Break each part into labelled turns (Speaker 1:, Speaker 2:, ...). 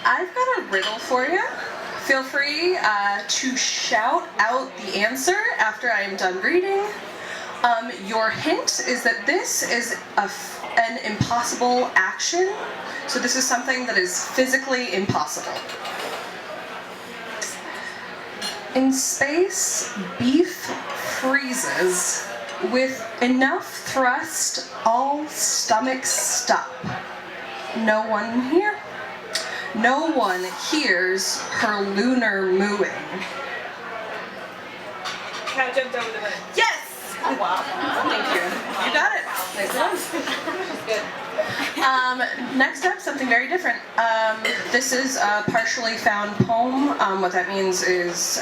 Speaker 1: I've got a riddle for you. Feel free to shout out the answer after I am done reading. Your hint is that this is an impossible action. So this is something that is physically impossible. In space, beef freezes. With enough thrust, all stomachs stop. No one here? No one hears her lunar mooing.
Speaker 2: Cat jumped over the rim.
Speaker 1: Yes!
Speaker 2: Oh, wow.
Speaker 1: Thank you. You got it. Nice one. Next up, something very different. This is a partially found poem. What that means is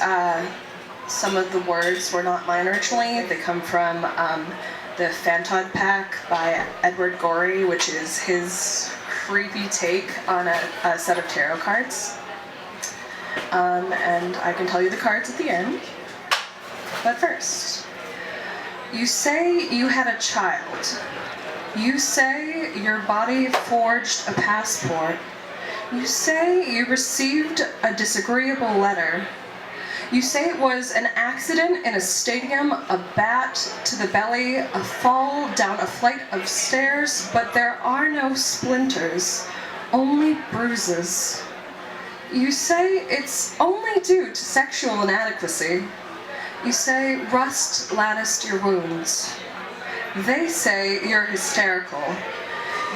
Speaker 1: some of the words were not mine originally. They come from the Fantod Pack by Edward Gorey, which is his creepy take on a set of tarot cards. And I can tell you the cards at the end. But first, you say you had a child. You say your body forged a passport. You say you received a disagreeable letter. You say it was an accident in a stadium, a bat to the belly, a fall down a flight of stairs, but there are no splinters, only bruises. You say it's only due to sexual inadequacy. You say rust latticed your wounds. They say you're hysterical.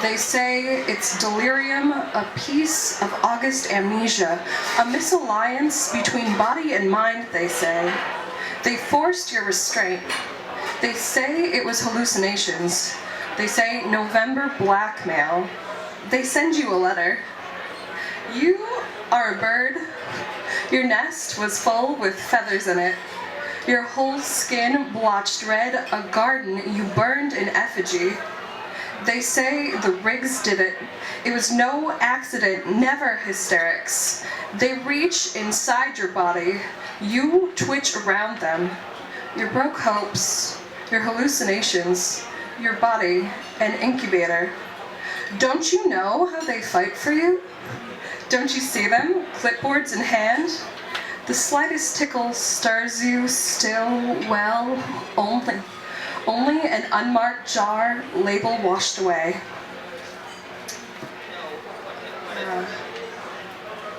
Speaker 1: They say it's delirium, a piece of August amnesia, a misalliance between body and mind, they say. They forced your restraint. They say it was hallucinations. They say November blackmail. They send you a letter. You are a bird. Your nest was full with feathers in it. Your whole skin blotched red, a garden you burned in effigy. They say the rigs did it. It was no accident, never hysterics. They reach inside your body. You twitch around them. Your broke hopes, your hallucinations, your body, an incubator. Don't you know how they fight for you? Don't you see them, clipboards in hand? The slightest tickle stirs you still, well, only an unmarked jar, label washed away.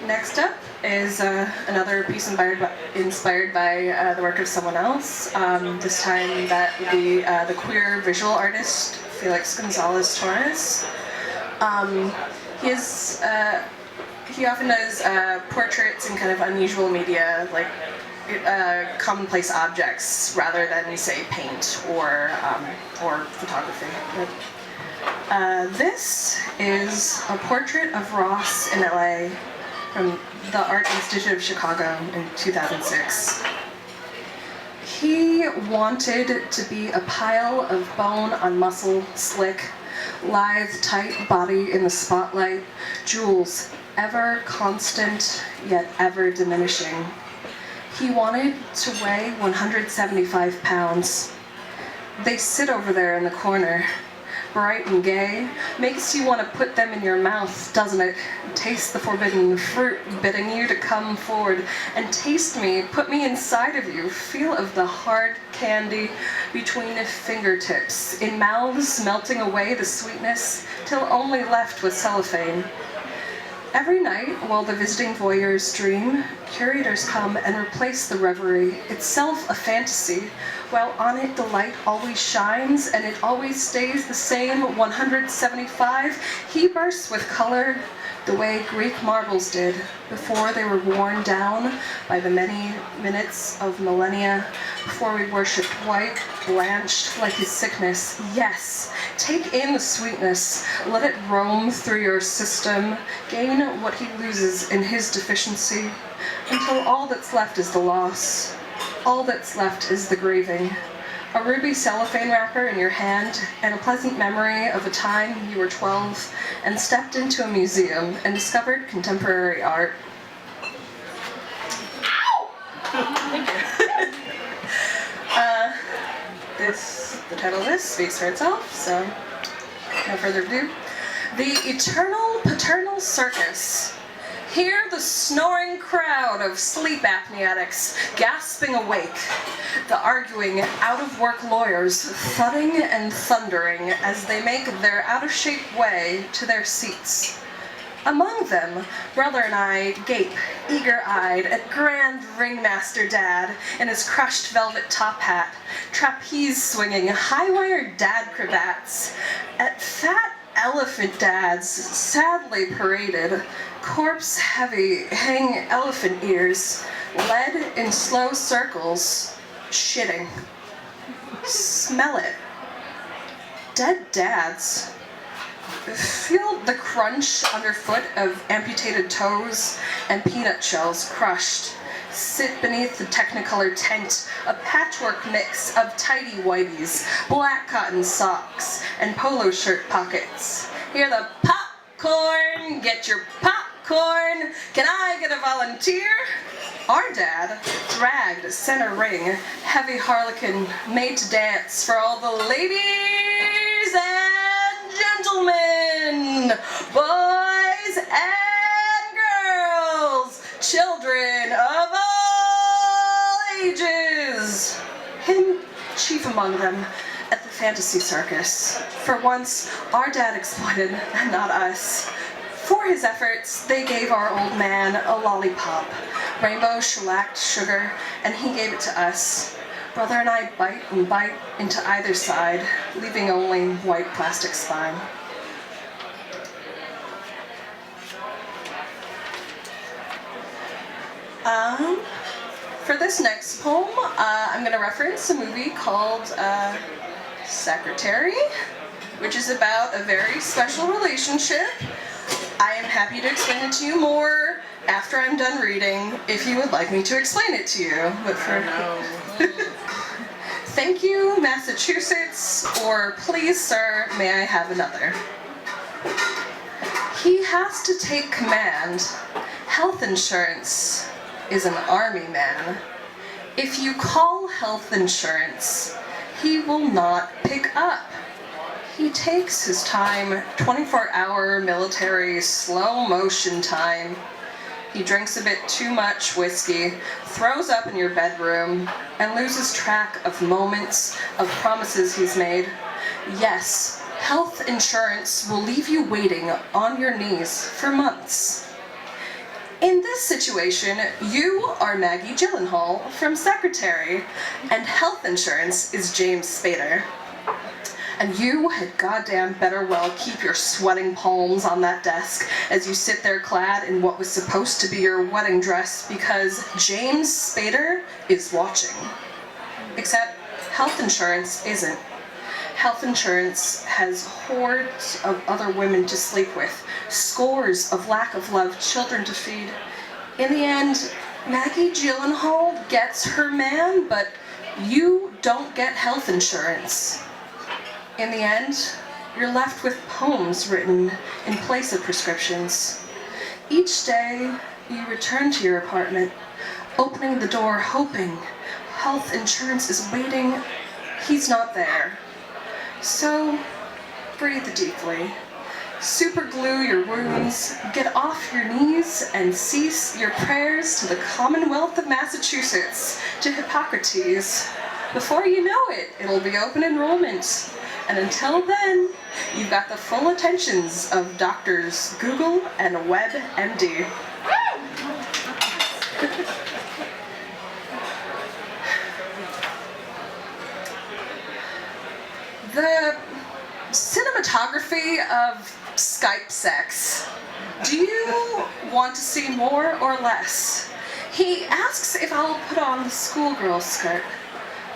Speaker 1: Next up is another piece inspired by the work of someone else. This time that would be the queer visual artist Felix Gonzalez Torres. He often does portraits in kind of unusual media, like commonplace objects, rather than say paint or photography. This is a portrait of Ross in LA from the Art Institute of Chicago in 2006. He wanted to be a pile of bone on muscle, slick, lithe, tight body in the spotlight, jewels ever constant yet ever diminishing. He wanted to weigh 175 pounds. They sit over there in the corner, bright and gay, makes you want to put them in your mouth, doesn't it? Taste the forbidden fruit, bidding you to come forward and taste me, put me inside of you, feel of the hard candy between fingertips, in mouths melting away the sweetness, till only left was cellophane. Every night, while the visiting voyeurs dream, curators come and replace the reverie, itself a fantasy, while on it the light always shines and it always stays the same 175. He bursts with color the way Greek marbles did before they were worn down by the many minutes of millennia, before we worshipped white, blanched like his sickness. Yes, take in the sweetness, let it roam through your system, gain what he loses in his deficiency, until all that's left is the loss, all that's left is the grieving. A ruby cellophane wrapper in your hand, and a pleasant memory of a time you were 12 and stepped into a museum and discovered contemporary art. Ow! Thank you. The title of this speaks for itself, so no further ado. The eternal paternal circus. Hear the snoring crowd of sleep apneistics gasping awake, the arguing out-of-work lawyers thudding and thundering as they make their out-of-shape way to their seats. Among them, brother and I gape, eager-eyed, at Grand Ringmaster Dad in his crushed velvet top hat, trapeze-swinging, high-wired dad cravats, at fat elephant dads, sadly paraded, corpse-heavy, hang elephant ears, led in slow circles, shitting. Smell it. Dead dads. Feel the crunch underfoot of amputated toes and peanut shells crushed. Sit beneath the Technicolor tent, a patchwork mix of tidy whiteys, black cotton socks, and polo shirt pockets. Hear the popcorn, get your popcorn, can I get a volunteer? Our dad, dragged center ring, heavy harlequin, made to dance for all the ladies and gentlemen, boys and girls, children of all ages. Him chief among them at the fantasy circus. For once, our dad exploited, and not us. For his efforts, they gave our old man a lollipop, rainbow shellacked sugar, and he gave it to us. Brother and I bite and bite into either side, leaving only white plastic spine. For this next poem, I'm going to reference a movie called Secretary, which is about a very special relationship. I am happy to explain it to you more after I'm done reading, if you would like me to explain it to you. But for thank you, Massachusetts, or please, sir, may I have another? He has to take command. Health insurance is an army man. If you call health insurance, he will not pick up. He takes his time, 24-hour military slow motion time. He drinks a bit too much whiskey, throws up in your bedroom, and loses track of moments, of promises he's made. Yes, health insurance will leave you waiting on your knees for months. In this situation, you are Maggie Gyllenhaal from Secretary, and health insurance is James Spader. And you had goddamn better well keep your sweating palms on that desk as you sit there clad in what was supposed to be your wedding dress, because James Spader is watching. Except health insurance isn't. Health insurance has hordes of other women to sleep with, scores of lack of love children to feed. In the end, Maggie Gyllenhaal gets her man, but you don't get health insurance. In the end, you're left with poems written in place of prescriptions. Each day, you return to your apartment, opening the door, hoping health insurance is waiting. He's not there. So, breathe deeply. Superglue your wounds, get off your knees, and cease your prayers to the Commonwealth of Massachusetts, to Hippocrates. Before you know it, it'll be open enrollment. And until then, you've got the full attentions of doctors Google and WebMD. The cinematography of Skype sex. Do you want to see more or less? He asks if I'll put on the schoolgirl skirt.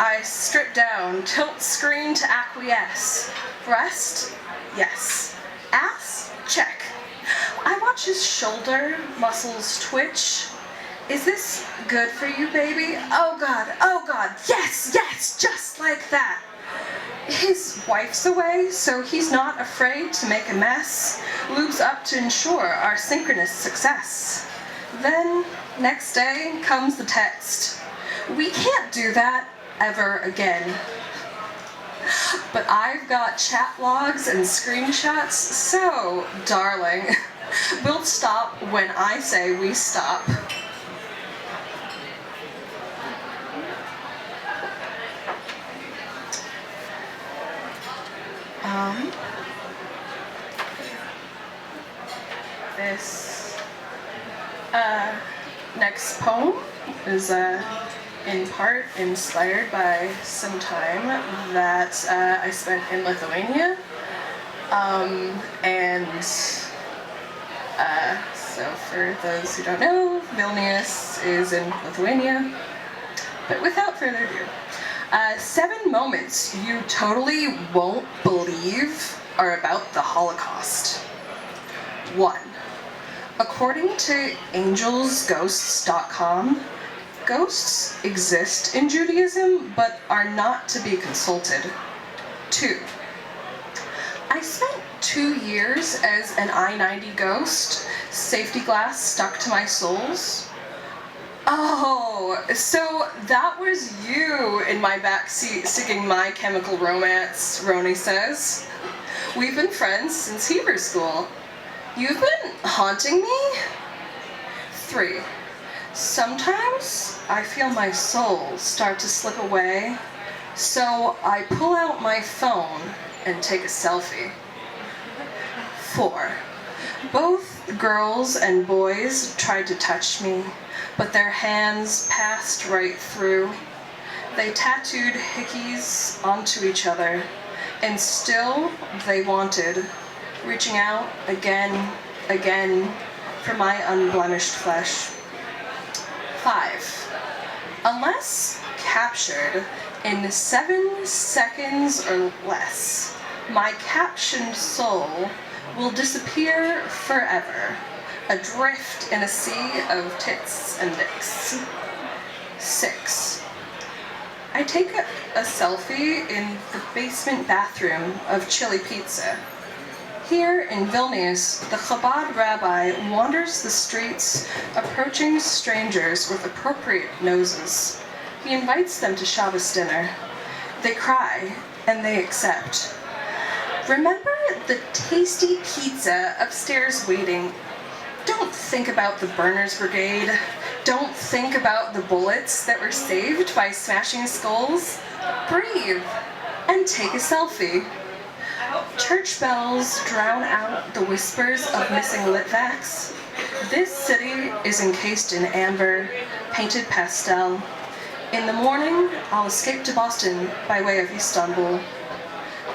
Speaker 1: I strip down, tilt screen to acquiesce. Breast? Yes. Ass? Check. I watch his shoulder muscles twitch. Is this good for you, baby? Oh God, yes, just like that. His wife's away, so he's not afraid to make a mess. Lubes up to ensure our synchronous success. Then, next day, comes the text. We can't do that ever again. But I've got chat logs and screenshots, so, darling, We'll stop when I say we stop. This next poem is in part inspired by some time that I spent in Lithuania. So for those who don't know, Vilnius is in Lithuania. But without further ado, 7 moments you totally won't believe are about the Holocaust. 1. According to angelsghosts.com, ghosts exist in Judaism but are not to be consulted. 2. I spent 2 years as an I-90 ghost, safety glass stuck to my soles. Oh, so that was you in my backseat singing My Chemical Romance, Roni says. We've been friends since Hebrew school. You've been haunting me? 3. Sometimes I feel my soul start to slip away, so I pull out my phone and take a selfie. 4. Both girls and boys tried to touch me, but their hands passed right through. They tattooed hickeys onto each other, and still they wanted, reaching out again for my unblemished flesh. 5. Unless captured in 7 seconds or less, my captioned soul will disappear forever, adrift in a sea of tits and dicks. 6. I take a selfie in the basement bathroom of Chili Pizza. Here in Vilnius, the Chabad rabbi wanders the streets, approaching strangers with appropriate noses. He invites them to Shabbos dinner. They cry, and they accept. Remember the tasty pizza upstairs waiting. Don't think about the Burners Brigade. Don't think about the bullets that were saved by smashing skulls. Breathe and take a selfie. Church bells drown out the whispers of missing Litvaks. This city is encased in amber, painted pastel. In the morning, I'll escape to Boston by way of Istanbul.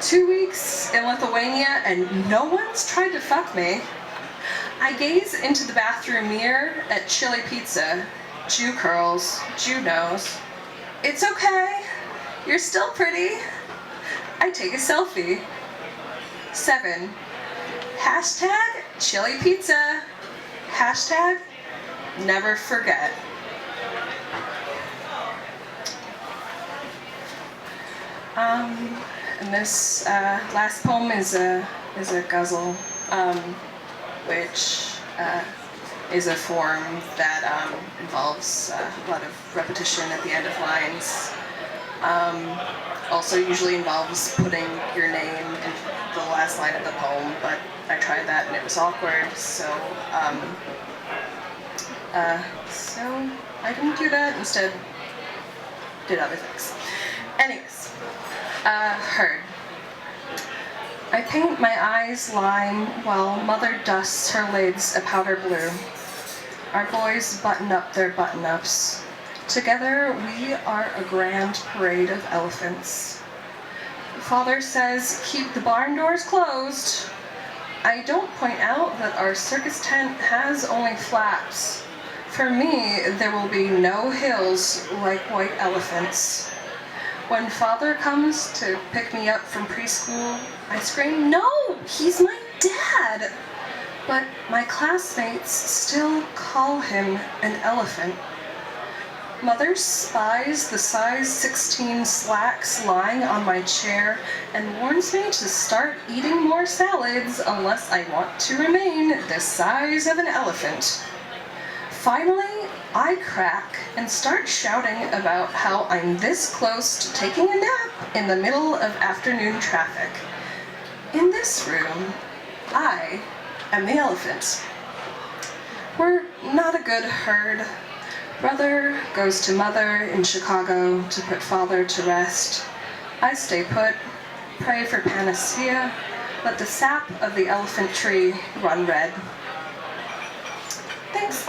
Speaker 1: 2 weeks in Lithuania and no one's tried to fuck me. I gaze into the bathroom mirror at Chili Pizza. Jew curls, Jew nose. It's okay, you're still pretty. I take a selfie. 7. Hashtag Chili Pizza. Hashtag never forget. And this last poem is a Ghazal, which is a form that involves a lot of repetition at the end of lines. Also usually involves putting your name in the last line of the poem, but I tried that and it was awkward, so I didn't do that, instead did other things. Anyways, Heard. I paint my eyes lime while mother dusts her lids a powder blue. Our boys button up their button-ups. Together we are a grand parade of elephants. Father says, keep the barn doors closed. I don't point out that our circus tent has only flaps. For me, there will be no hills like white elephants. When father comes to pick me up from preschool, I scream, no, he's my dad! But my classmates still call him an elephant. Mother spies the size 16 slacks lying on my chair and warns me to start eating more salads unless I want to remain the size of an elephant. Finally, I crack and start shouting about how I'm this close to taking a nap in the middle of afternoon traffic. In this room, I and the elephant. We're not a good herd. Brother goes to mother in Chicago to put father to rest. I stay put, pray for panacea, let the sap of the elephant tree run red. Thanks.